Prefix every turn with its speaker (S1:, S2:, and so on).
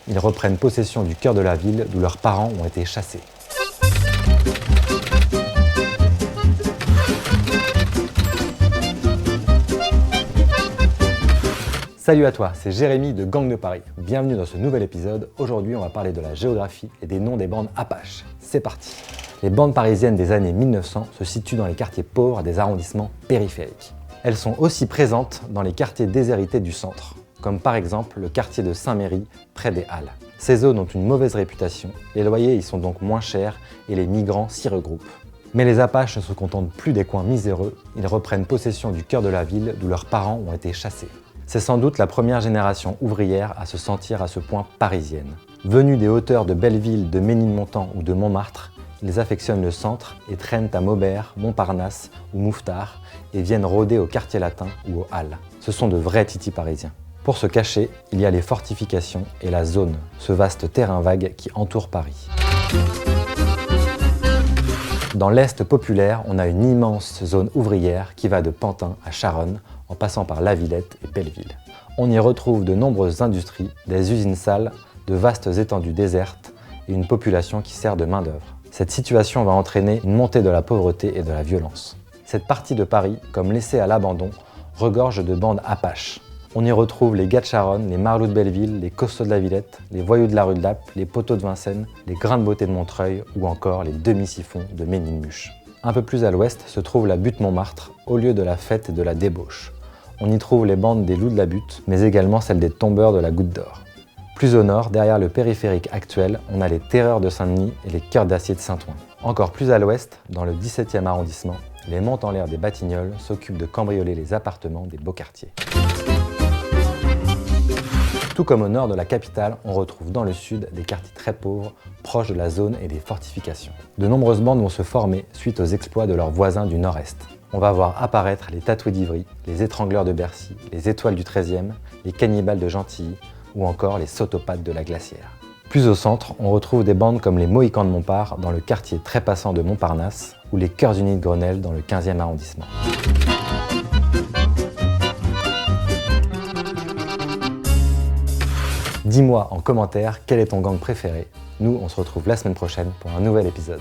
S1: Ils reprennent possession du cœur de la ville d'où leurs parents ont été chassés. Salut à toi, c'est Jérémy de Gang de Paris. Bienvenue dans ce nouvel épisode. Aujourd'hui, on va parler de la géographie et des noms des bandes Apaches. C'est parti. Les bandes parisiennes des années 1900 se situent dans les quartiers pauvres des arrondissements périphériques. Elles sont aussi présentes dans les quartiers déshérités du centre, comme par exemple le quartier de Saint-Méry, près des Halles. Ces zones ont une mauvaise réputation, les loyers y sont donc moins chers et les migrants s'y regroupent. Mais les Apaches ne se contentent plus des coins miséreux, ils reprennent possession du cœur de la ville d'où leurs parents ont été chassés. C'est sans doute la première génération ouvrière à se sentir à ce point parisienne. Venus des hauteurs de Belleville, de Ménilmontant ou de Montmartre, ils affectionnent le centre et traînent à Maubert, Montparnasse ou Mouffetard et viennent rôder au quartier latin ou aux Halles. Ce sont de vrais titis parisiens. Pour se cacher, il y a les fortifications et la zone, ce vaste terrain vague qui entoure Paris. Dans l'Est populaire, on a une immense zone ouvrière qui va de Pantin à Charonne, en passant par La Villette et Belleville. On y retrouve de nombreuses industries, des usines sales, de vastes étendues désertes et une population qui sert de main-d'œuvre. Cette situation va entraîner une montée de la pauvreté et de la violence. Cette partie de Paris, comme laissée à l'abandon, regorge de bandes Apaches. On y retrouve les gars de Charonne, les marlous de Belleville, les costauds de la Villette, les voyous de la rue de Lappe, les poteaux de Vincennes, les grains de beauté de Montreuil ou encore les demi-siphons de Ménilmuche. Un peu plus à l'ouest se trouve la butte Montmartre, au lieu de la fête et de la débauche. On y trouve les bandes des loups de la butte, mais également celles des tombeurs de la Goutte d'Or. Plus au nord, derrière le périphérique actuel, on a les terreurs de Saint-Denis et les cœurs d'acier de Saint-Ouen. Encore plus à l'ouest, dans le 17e arrondissement, les monts en l'air des Batignolles s'occupent de cambrioler les appartements des beaux quartiers. Tout comme au nord de la capitale, on retrouve dans le sud des quartiers très pauvres, proches de la zone et des fortifications. De nombreuses bandes vont se former suite aux exploits de leurs voisins du nord-est. On va voir apparaître les tatoués d'Ivry, les étrangleurs de Bercy, les étoiles du 13e, les cannibales de Gentilly ou encore les sautopates de la Glacière. Plus au centre, on retrouve des bandes comme les Mohicans de Montparts dans le quartier très passant de Montparnasse ou les Cœurs Unis de Grenelle dans le 15e arrondissement. Dis-moi en commentaire quel est ton gang préféré. Nous, on se retrouve la semaine prochaine pour un nouvel épisode.